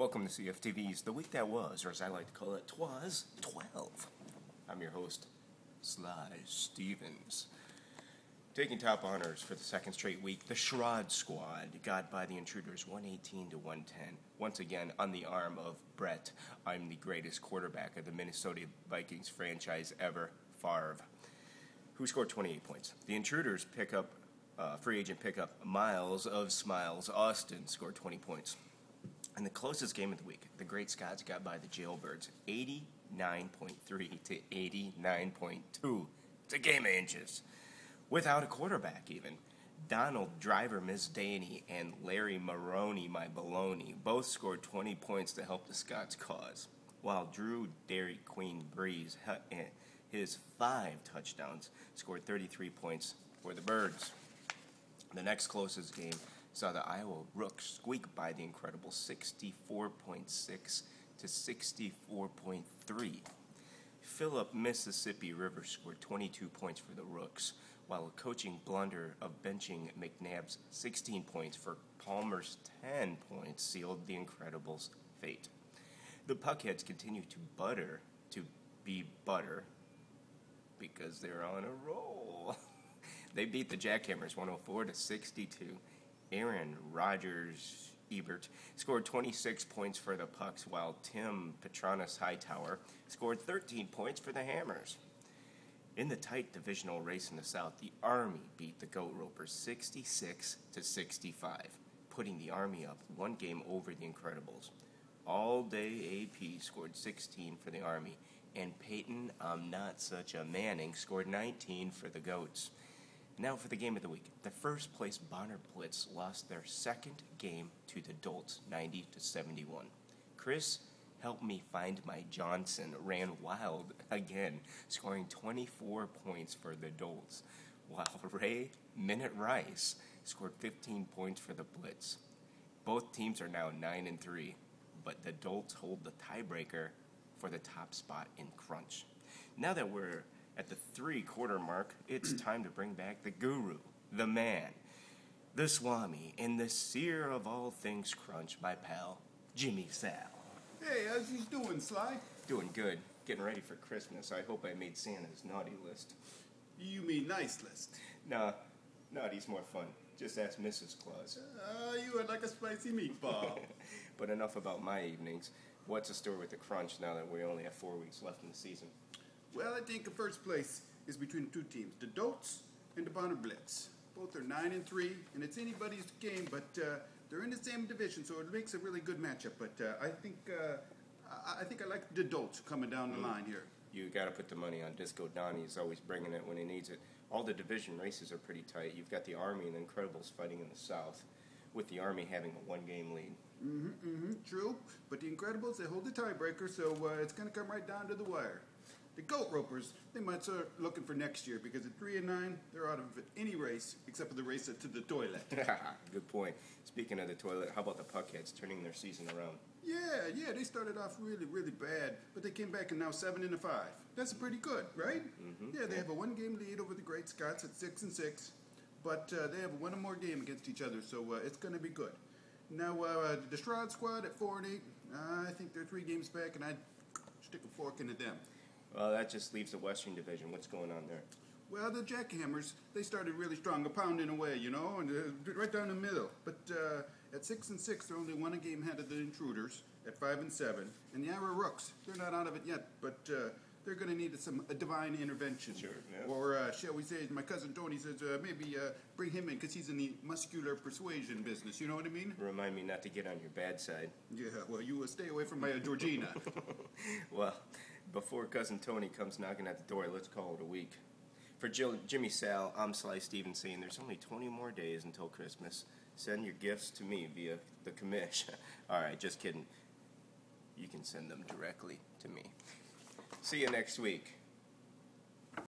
Welcome to Cftv's The Week That Was, or as I like to call it, Twas 12. I'm your host, Sly Stevens. Taking top honors for the second straight week, the Shrod Squad got by the Intruders 118 to 110. Once again, on the arm of Brett, I'm the greatest quarterback of the Minnesota Vikings franchise ever, Favre, who scored 28 points. The Intruders pick up, free agent pickup, Miles of Smiles Austin scored 20 points. In the closest game of the week, the Great Scots got by the Jailbirds 89.3 to 89.2. It's a game of inches. Without a quarterback, even. Donald Driver Miss Daney and Larry Maroney My Baloney both scored 20 points to help the Scots' cause, while Drew Dairy Queen Breeze, his 5 touchdowns, scored 33 points for the Birds. The next closest game saw the Iowa Rooks squeak by the incredible 64.6 to 64.3. Philip Mississippi River scored 22 points for the Rooks, while a coaching blunder of benching McNabb's 16 points for Palmer's 10 points sealed the Incredibles' fate. The Puckheads continue to be butter because they're on a roll. They beat the Jackhammers 104 to 62. Aaron Rodgers Ebert scored 26 points for the Pucks, while Tim Petronas Hightower scored 13 points for the Hammers. In the tight divisional race in the South, the Army beat the Goat Ropers 66 to 65, putting the Army up one game over the Incredibles. All Day AP scored 16 for the Army, and Peyton I'm Not Such a Manning scored 19 for the Goats. Now for the game of the week. The first place Bonner Blitz lost their second game to the Dolts 90 to 71. Chris Help Me Find My Johnson ran wild again, scoring 24 points for the Dolts, while Ray Minute Rice scored 15 points for the Blitz. Both teams are now 9-3, but the Dolts hold the tiebreaker for the top spot in Crunch. Now that we're at the 3-quarter mark, it's time to bring back the guru, the man, the Swami, and the seer of all things Crunch, my pal, Jimmy Sal. Hey, how's you doing, Sly? Doing good. Getting ready for Christmas. I hope I made Santa's naughty list. You mean nice list? Nah, naughty's more fun. Just ask Mrs. Claus. You are like a spicy meatball. But enough about my evenings. What's the story with the Crunch now that we only have 4 weeks left in the season? Well, I think the first place is between the two teams, the Dolts and the Bonner Blitz. Both are 9-3, and it's anybody's game, but they're in the same division, so it makes a really good matchup. But I think I like the Dolts coming down the line here. You got to put the money on Disco Donnie. He's always bringing it when he needs it. All the division races are pretty tight. You've got the Army and the Incredibles fighting in the South, with the Army having a 1-game lead. True. But the Incredibles, they hold the tiebreaker, so it's going to come right down to the wire. The Goat Ropers, they might start looking for next year because at 3-9, they're out of any race except for the race to the toilet. Good point. Speaking of the toilet, how about the Puckheads turning their season around? Yeah, they started off really, really bad, but they came back and now 7-5. That's pretty good, right? Yeah, they have a 1-game lead over the Great Scots at 6-6, but they have one more game against each other, so it's going to be good. Now, the Shrod Squad at 4-8, I think they're 3 games back, and I'd stick a fork into them. Well, that just leaves the Western Division. What's going on there? Well, the Jackhammers, they started really strong, pounding away, and right down the middle. But at 6-6, they're only 1 game ahead of the Intruders at 5-7. And the Iowa Rooks, they're not out of it yet, but they're going to need a divine intervention. Sure, yeah. Or shall we say, as my cousin Tony says, maybe bring him in because he's in the muscular persuasion business. You know what I mean? Remind me not to get on your bad side. Yeah, well, you will stay away from my Georgina. Well, before Cousin Tony comes knocking at the door, let's call it a week. For Jimmy Sal, I'm Sly Stevens saying there's only 20 more days until Christmas. Send your gifts to me via the commish. All right, just kidding. You can send them directly to me. See you next week.